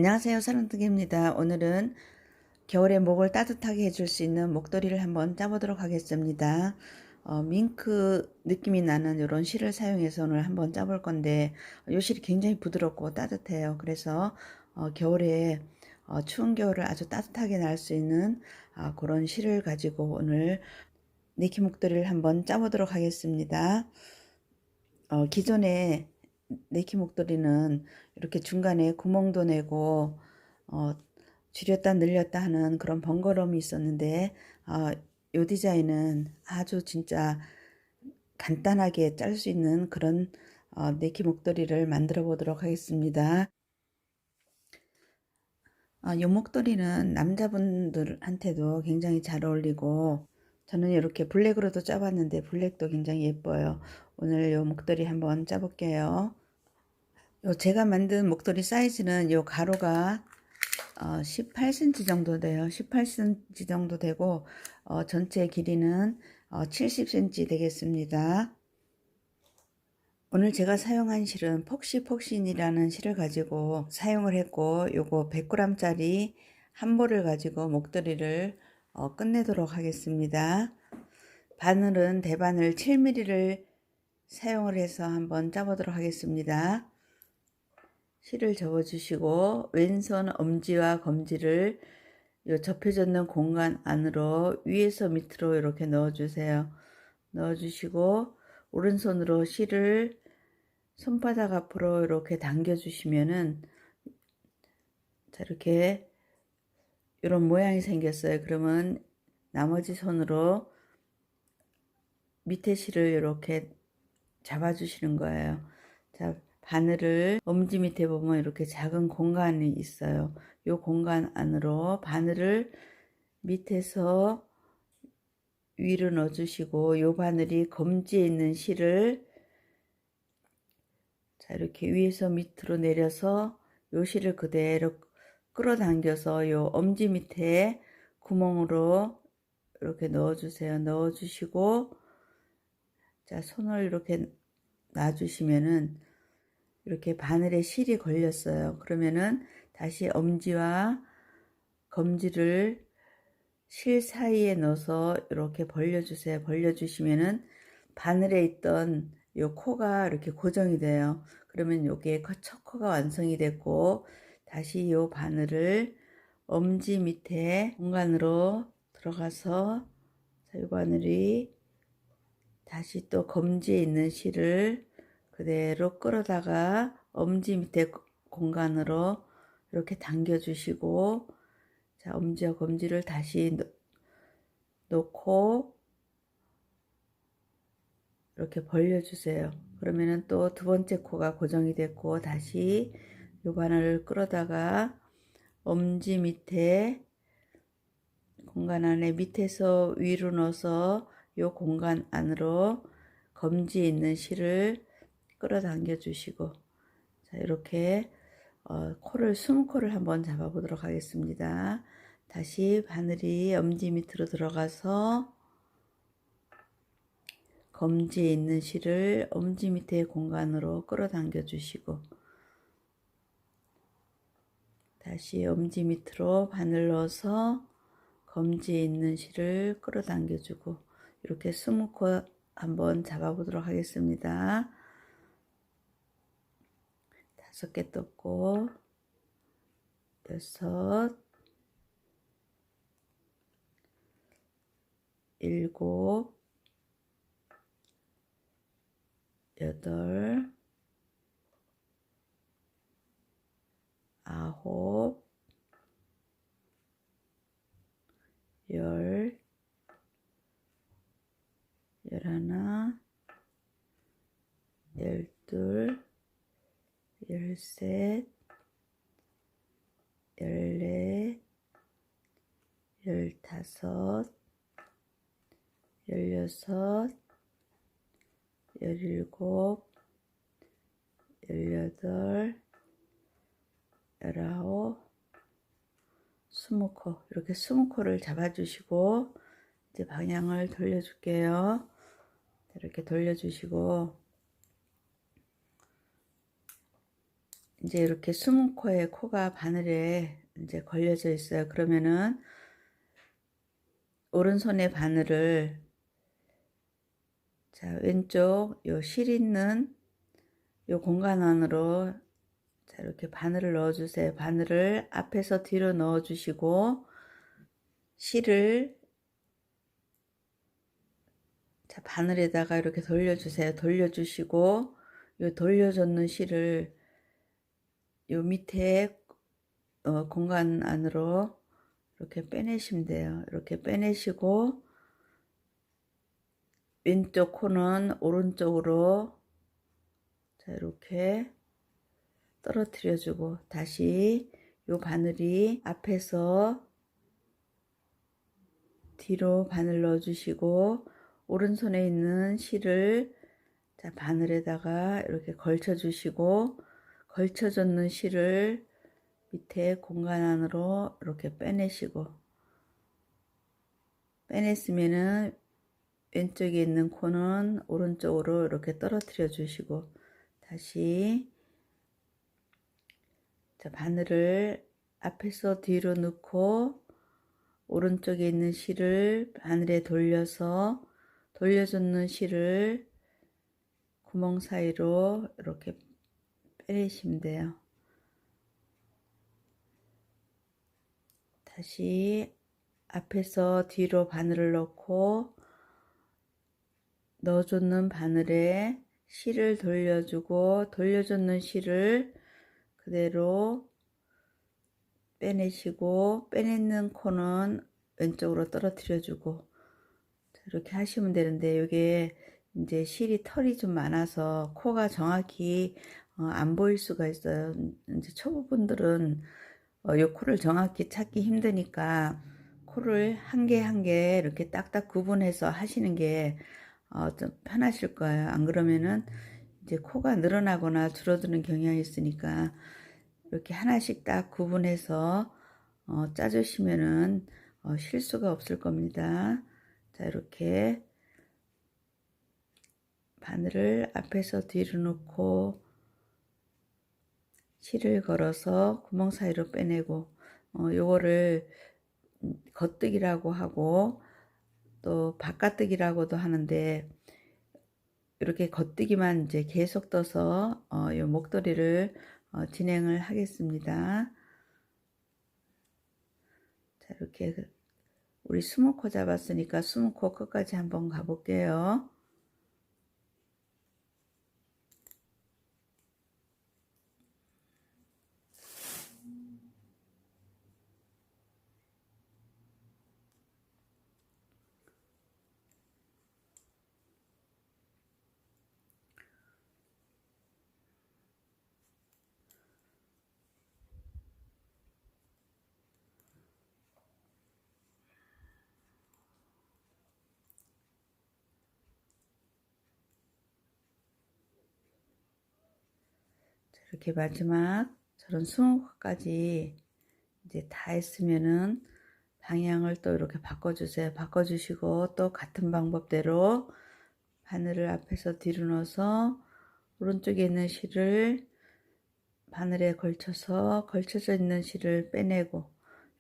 안녕하세요, 사랑둥이입니다. 오늘은 겨울에 목을 따뜻하게 해줄 수 있는 목도리를 한번 짜보도록 하겠습니다. 밍크 느낌이 나는 이런 실을 사용해서 오늘 한번 짜볼 건데, 이 실이 굉장히 부드럽고 따뜻해요. 그래서 겨울에 추운 겨울을 아주 따뜻하게 날 수 있는 그런 실을 가지고 오늘 니키 목도리를 한번 짜보도록 하겠습니다. 기존에 네키 목도리는 이렇게 중간에 구멍도 내고 줄였다 늘렸다 하는 그런 번거로움이 있었는데, 이 디자인은 아주 진짜 간단하게 짤 수 있는 그런 네키 목도리를 만들어 보도록 하겠습니다. 이 목도리는 남자분들한테도 굉장히 잘 어울리고, 저는 이렇게 블랙으로도 짜봤는데 블랙도 굉장히 예뻐요. 오늘 이 목도리 한번 짜볼게요. 제가 만든 목도리 사이즈는 요 가로가 18cm 정도 돼요. 18cm 정도 되고 전체 길이는 70cm 되겠습니다. 오늘 제가 사용한 실은 폭신이라는 실을 가지고 사용을 했고, 요거 100g 짜리 한 볼을 가지고 목도리를 끝내도록 하겠습니다. 바늘은 대바늘 7mm를 사용을 해서 한번 짜보도록 하겠습니다. 실을 접어주시고 왼손 엄지와 검지를 요 접혀졌는 공간 안으로 위에서 밑으로 이렇게 넣어주세요. 넣어주시고 오른손으로 실을 손바닥 앞으로 이렇게 당겨주시면은 자, 이렇게 이런 모양이 생겼어요. 그러면 나머지 손으로 밑에 실을 이렇게 잡아주시는 거예요. 자, 바늘을 엄지 밑에 보면 이렇게 작은 공간이 있어요. 이 공간 안으로 바늘을 밑에서 위로 넣어주시고, 이 바늘이 검지에 있는 실을 자, 이렇게 위에서 밑으로 내려서 이 실을 그대로 끌어당겨서 이 엄지 밑에 구멍으로 이렇게 넣어주세요. 넣어주시고, 자, 손을 이렇게 놔주시면은 이렇게 바늘에 실이 걸렸어요. 그러면은 다시 엄지와 검지를 실 사이에 넣어서 이렇게 벌려주세요. 벌려주시면은 바늘에 있던 요 코가 이렇게 고정이 돼요. 그러면 요게 첫 코가 완성이 됐고, 다시 요 바늘을 엄지 밑에 공간으로 들어가서 요 바늘이 다시 또 검지에 있는 실을 그대로 끌어다가 엄지 밑에 공간으로 이렇게 당겨 주시고, 자, 엄지와 검지를 다시 놓고 이렇게 벌려 주세요. 그러면은 또 두 번째 코가 고정이 됐고, 다시 요 바늘을 끌어다가 엄지 밑에 공간 안에 밑에서 위로 넣어서 요 공간 안으로 검지에 있는 실을 끌어당겨 주시고, 자, 이렇게 코를 숨코를 한번 잡아 보도록 하겠습니다. 다시 바늘이 엄지 밑으로 들어가서 검지에 있는 실을 엄지 밑에 공간으로 끌어당겨 주시고, 다시 엄지 밑으로 바늘 넣어서 검지에 있는 실을 끌어당겨 주고, 이렇게 20코 한번 잡아 보도록 하겠습니다. 5개 떴고, 6, 7, 8, 9, 10, 11, 12, 13, 14, 15, 16, 17, 18, 19, 20코. 이렇게 20코를 잡아주시고, 이제 방향을 돌려줄게요. 이렇게 돌려주시고, 이제 이렇게 숨은 코에 코가 바늘에 이제 걸려져 있어요. 그러면은 오른손의 바늘을 자, 왼쪽 요 실 있는 요 공간 안으로 자, 이렇게 바늘을 넣어 주세요. 바늘을 앞에서 뒤로 넣어 주시고 실을 자, 바늘에다가 이렇게 돌려 주세요. 돌려 주시고 요 돌려줬는 실을 요 밑에 공간 안으로 이렇게 빼내시면 돼요. 이렇게 빼내시고 왼쪽 코는 오른쪽으로 자, 이렇게 떨어뜨려 주고 다시 요 바늘이 앞에서 뒤로 바늘 넣어 주시고 오른손에 있는 실을 자, 바늘에다가 이렇게 걸쳐 주시고 걸쳐줬는 실을 밑에 공간 안으로 이렇게 빼내시고 빼냈으면은 왼쪽에 있는 코는 오른쪽으로 이렇게 떨어뜨려 주시고 다시 자, 바늘을 앞에서 뒤로 넣고 오른쪽에 있는 실을 바늘에 돌려서 돌려줬는 실을 구멍 사이로 이렇게 빼내시면 돼요. 다시 앞에서 뒤로 바늘을 넣고 넣어줬는 바늘에 실을 돌려주고 돌려줬는 실을 그대로 빼내시고 빼내는 코는 왼쪽으로 떨어뜨려 주고 이렇게 하시면 되는데 이게 이제 실이 털이 좀 많아서 코가 정확히 안 보일 수가 있어요. 이제 초보분들은 요 코를 정확히 찾기 힘드니까 코를 한 개 한 개 이렇게 딱딱 구분해서 하시는 게 좀 편하실 거예요. 안 그러면은 이제 코가 늘어나거나 줄어드는 경향이 있으니까 이렇게 하나씩 딱 구분해서 짜주시면은 실수가 없을 겁니다. 자, 이렇게 바늘을 앞에서 뒤로 놓고 실을 걸어서 구멍 사이로 빼내고 요거를 겉뜨기라고 하고 또 바깥뜨기라고도 하는데 이렇게 겉뜨기만 이제 계속 떠서 요 목도리를 진행을 하겠습니다. 자, 이렇게 우리 20코 잡았으니까 20코 끝까지 한번 가볼게요. 이렇게 마지막 저런 20코까지 이제 다 했으면은 방향을 또 이렇게 바꿔주세요. 바꿔주시고 또 같은 방법대로 바늘을 앞에서 뒤로 넣어서 오른쪽에 있는 실을 바늘에 걸쳐서 걸쳐져 있는 실을 빼내고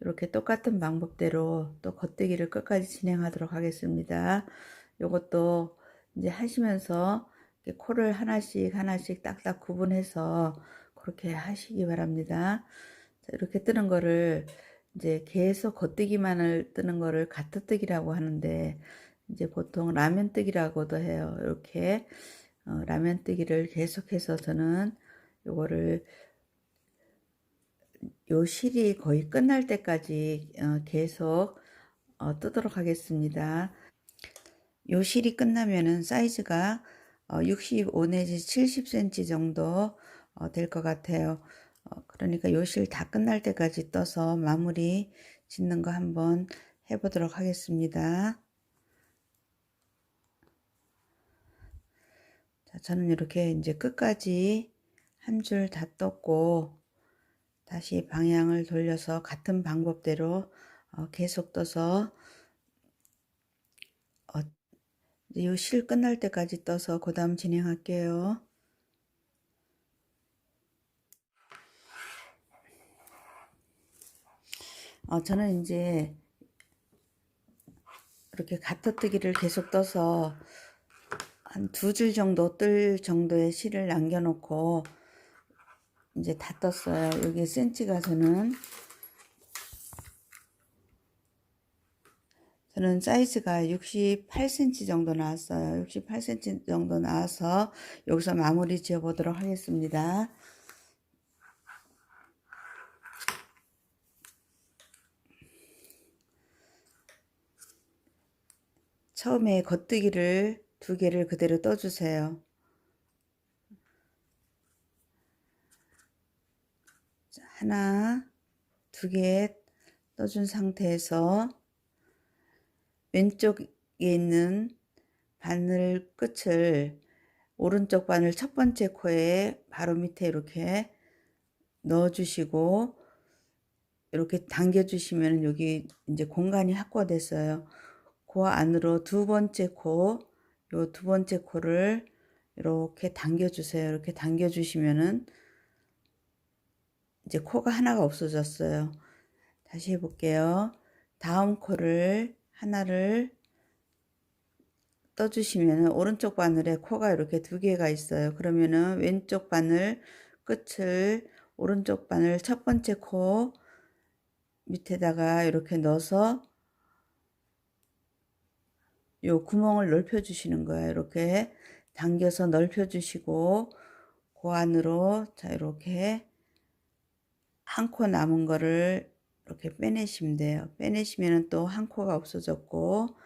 이렇게 똑같은 방법대로 또 겉뜨기를 끝까지 진행하도록 하겠습니다. 요것도 이제 하시면서 코를 하나씩 하나씩 딱딱 구분해서 그렇게 하시기 바랍니다. 자, 이렇게 뜨는 거를 이제 계속 겉뜨기만을 뜨는 거를 가트뜨기라고 하는데 이제 보통 라면 뜨기라고도 해요. 이렇게 라면 뜨기를 계속해서 저는 요거를 요 실이 거의 끝날 때까지 계속 뜨도록 하겠습니다. 요 실이 끝나면은 사이즈가 65 내지 70cm 정도 될 것 같아요. 그러니까 요 실 다 끝날 때까지 떠서 마무리 짓는 거 한번 해보도록 하겠습니다. 자, 저는 이렇게 이제 끝까지 한 줄 다 떴고 다시 방향을 돌려서 같은 방법대로 계속 떠서 이 실 끝날 때까지 떠서 그 다음 진행할게요. 저는 이제 이렇게 가터뜨기를 계속 떠서 한 2줄 정도 뜰 정도의 실을 남겨놓고 이제 다 떴어요. 여기 센치가 저는 사이즈가 68cm 정도 나왔어요. 68cm 정도 나와서 여기서 마무리 지어 보도록 하겠습니다. 처음에 겉뜨기를 2개를 그대로 떠주세요. 하나, 2개 떠준 상태에서 왼쪽에 있는 바늘 끝을 오른쪽 바늘 첫 번째 코에 바로 밑에 이렇게 넣어 주시고 이렇게 당겨 주시면 여기 이제 공간이 확보됐어요. 그 안으로 두 번째 코, 요 두 번째 코를 이렇게 당겨 주세요. 이렇게 당겨 주시면은 이제 코가 하나가 없어졌어요. 다시 해볼게요. 다음 코를 하나를 떠주시면 오른쪽 바늘에 코가 이렇게 2개가 있어요. 그러면은 왼쪽 바늘 끝을 오른쪽 바늘 첫 번째 코 밑에다가 이렇게 넣어서 요 구멍을 넓혀 주시는 거예요. 이렇게 당겨서 넓혀 주시고 그 안으로 자 이렇게 한 코 남은 거를 이렇게 빼내시면 돼요. 빼내시면 또 한 코가 없어졌고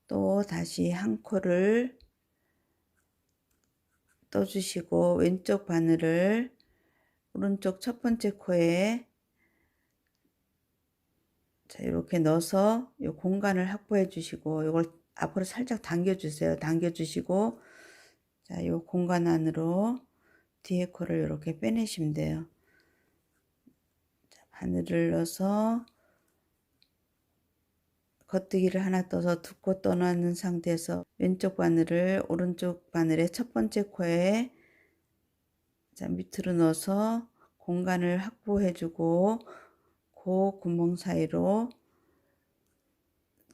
또 다시 한 코를 떠주시고 왼쪽 바늘을 오른쪽 첫 번째 코에 자 이렇게 넣어서 이 공간을 확보해 주시고 이걸 앞으로 살짝 당겨 주세요. 당겨 주시고 자 이 공간 안으로 뒤에 코를 이렇게 빼내시면 돼요. 자, 바늘을 넣어서 겉뜨기를 하나 떠서 2코 떠놓는 상태에서 왼쪽 바늘을 오른쪽 바늘의 첫 번째 코에 자 밑으로 넣어서 공간을 확보해 주고 그 구멍 사이로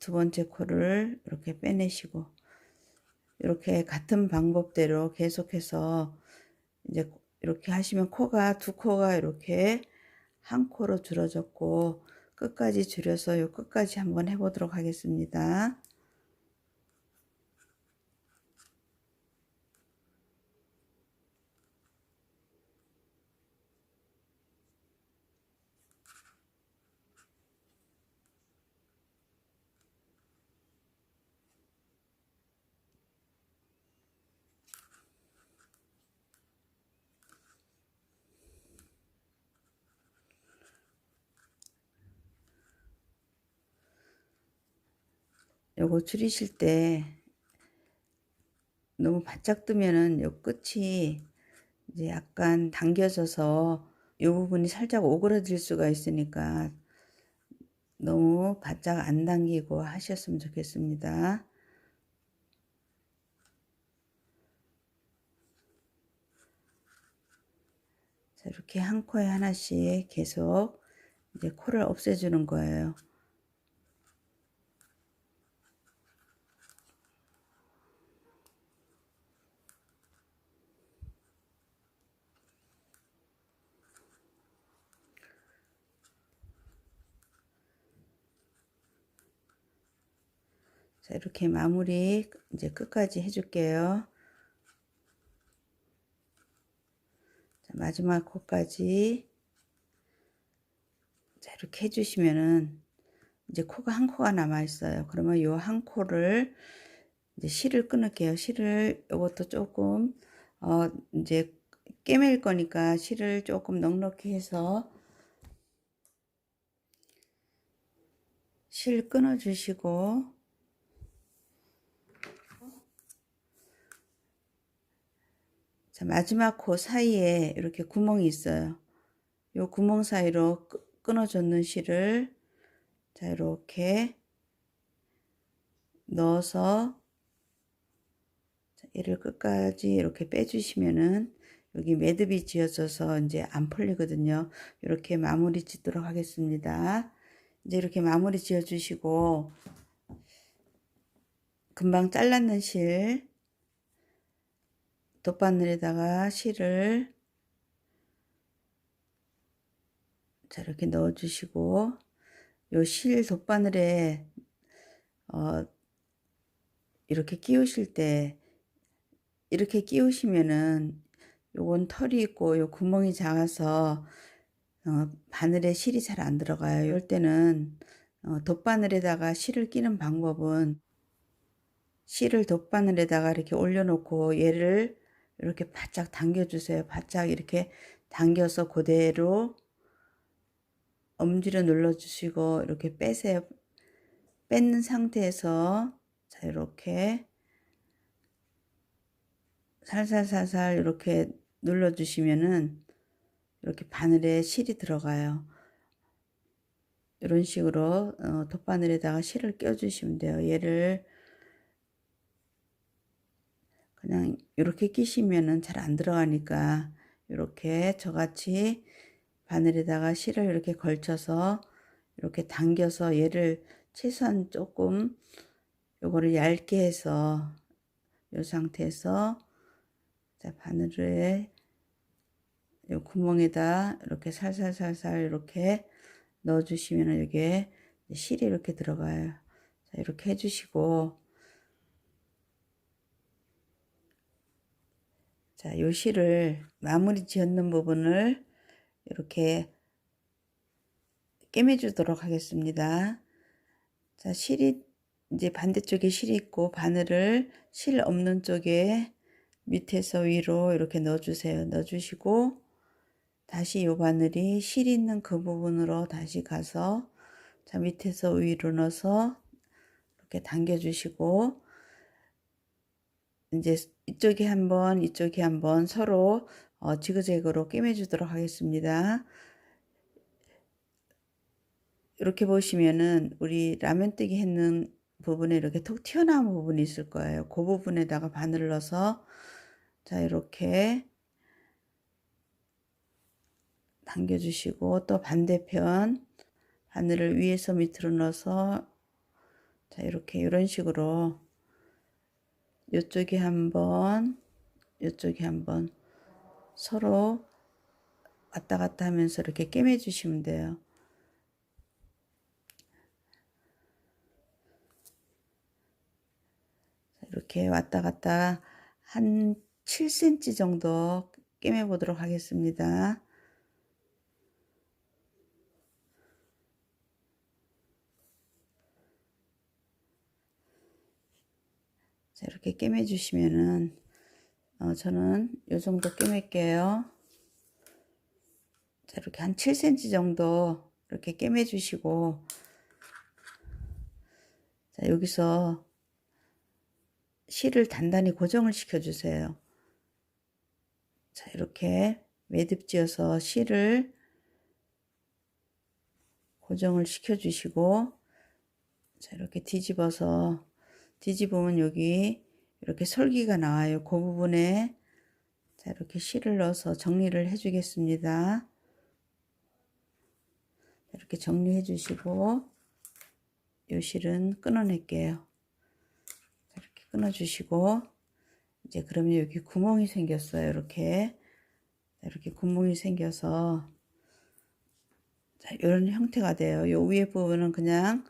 두 번째 코를 이렇게 빼내시고 이렇게 같은 방법대로 계속해서 이제 이렇게 하시면 코가 2코가 이렇게 한 코로 줄어졌고 끝까지 줄여서 요 끝까지 한번 해보도록 하겠습니다. 요거 줄이실 때 너무 바짝 뜨면은 요 끝이 이제 약간 당겨져서 요 부분이 살짝 오그라들 수가 있으니까 너무 바짝 안 당기고 하셨으면 좋겠습니다. 자, 이렇게 한 코에 하나씩 계속 이제 코를 없애주는 거예요. 자, 이렇게 마무리 이제 끝까지 해줄게요. 자, 마지막 코까지 자, 이렇게 해주시면은 이제 코가 한 코가 남아 있어요. 그러면 요 한 코를 이제 실을 끊을게요. 실을 이것도 조금 이제 꿰맬 거니까 실을 조금 넉넉히 해서 실 끊어 주시고 자, 마지막 코 사이에 이렇게 구멍이 있어요. 요 구멍 사이로 끊어줬는 실을 자 이렇게 넣어서 얘를 끝까지 이렇게 빼주시면은 여기 매듭이 지어져서 이제 안 풀리거든요. 이렇게 마무리 짓도록 하겠습니다. 이제 이렇게 마무리 지어 주시고, 금방 잘랐는 실, 돗바늘에다가 실을 자 이렇게 넣어 주시고, 요 실 돗바늘에 이렇게 끼우실 때 이렇게 끼우시면은 요건 털이 있고 요 구멍이 작아서 바늘에 실이 잘 안 들어가요. 이럴 때는 돗바늘에다가 실을 끼는 방법은, 실을 돗바늘에다가 이렇게 올려놓고 얘를 이렇게 바짝 당겨주세요. 바짝 이렇게 당겨서 그대로 엄지로 눌러주시고 이렇게 빼세요. 뺏는 상태에서 자 이렇게 살살살살 이렇게 눌러주시면은 이렇게 바늘에 실이 들어가요. 이런 식으로 돗바늘에다가 실을 껴주시면 돼요. 얘를 그냥 이렇게 끼시면은 잘 안 들어가니까 이렇게 저같이 바늘에다가 실을 이렇게 걸쳐서 이렇게 당겨서 얘를 최소한 조금 요거를 얇게 해서 이 상태에서 자 바늘에 요 구멍에다 이렇게 살살살살 이렇게 넣어 주시면 여기에 실이 이렇게 들어가요. 자 이렇게 해 주시고, 자 요 실을 마무리 지었는 부분을 이렇게 꿰매 주도록 하겠습니다. 자 실이 이제 반대쪽에 실이 있고 바늘을 실 없는 쪽에 밑에서 위로 이렇게 넣어 주세요. 넣어 주시고 다시 요 바늘이 실 있는 그 부분으로 다시 가서 자 밑에서 위로 넣어서 이렇게 당겨 주시고, 이제 이쪽에 한번 이쪽에 한번 서로 지그재그로 꿰매 주도록 하겠습니다. 이렇게 보시면은 우리 라면뜨기 했는 부분에 이렇게 톡 튀어나온 부분이 있을 거예요. 그 부분에다가 바늘을 넣어서 자 이렇게 당겨 주시고, 또 반대편 바늘을 위에서 밑으로 넣어서 자 이렇게 이런 식으로 이쪽에 한번 이쪽에 한번 서로 왔다 갔다 하면서 이렇게 꿰매 주시면 돼요. 이렇게 왔다 갔다 한 7cm 정도 꿰매 보도록 하겠습니다. 자 이렇게 꿰매 주시면은 저는 요 정도 꿰맬게요. 자 이렇게 한 7cm 정도 이렇게 꿰매 주시고, 자 여기서 실을 단단히 고정을 시켜 주세요. 자 이렇게 매듭 지어서 실을 고정을 시켜 주시고, 자 이렇게 뒤집으면 여기 이렇게 설기가 나와요. 그 부분에 자 이렇게 실을 넣어서 정리를 해 주겠습니다. 이렇게 정리해 주시고 요 실은 끊어낼게요. 이렇게 끊어 주시고, 이제 그러면 여기 구멍이 생겼어요. 이렇게 구멍이 생겨서 자 이런 형태가 돼요. 요 위에 부분은 그냥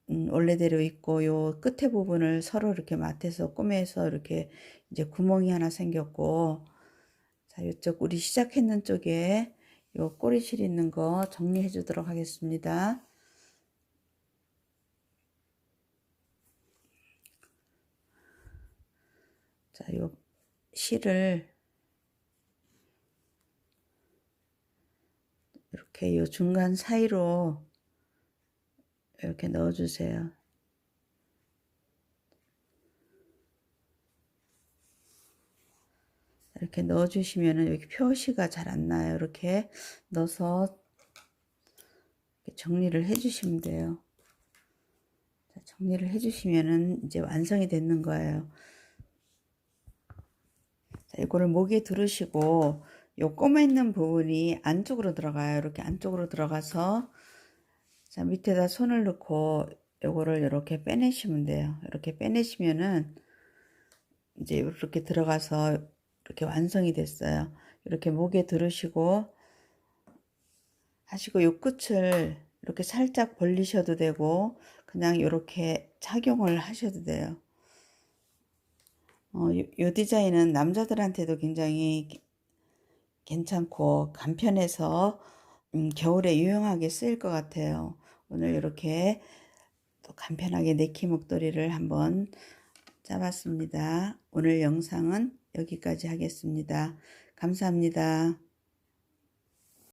원래대로 있고, 요 끝에 부분을 서로 이렇게 맞춰서 꼬매서 이렇게 이제 구멍이 하나 생겼고, 자 이쪽 우리 시작했는 쪽에 요 꼬리실 있는 거 정리해 주도록 하겠습니다. 자 요 실을 이렇게 요 중간 사이로 이렇게 넣어 주세요. 이렇게 넣어 주시면은 여기 표시가 잘 안 나요. 이렇게 넣어서 이렇게 정리를 해 주시면 돼요. 자, 정리를 해 주시면은 이제 완성이 되는 거예요. 자, 이거를 목에 두르시고 요 꼬매 있는 부분이 안쪽으로 들어가요. 이렇게 안쪽으로 들어가서 자, 밑에다 손을 넣고 요거를 이렇게 빼내시면 돼요. 이렇게 빼내시면은 이제 이렇게 들어가서 이렇게 완성이 됐어요. 이렇게 목에 들으시고 하시고 요 끝을 이렇게 살짝 벌리셔도 되고 그냥 이렇게 착용을 하셔도 돼요. 요 디자인은 남자들한테도 굉장히 괜찮고 간편해서 겨울에 유용하게 쓰일 것 같아요. 오늘 이렇게 또 간편하게 네키 목도리를 한번 짜봤습니다. 오늘 영상은 여기까지 하겠습니다. 감사합니다.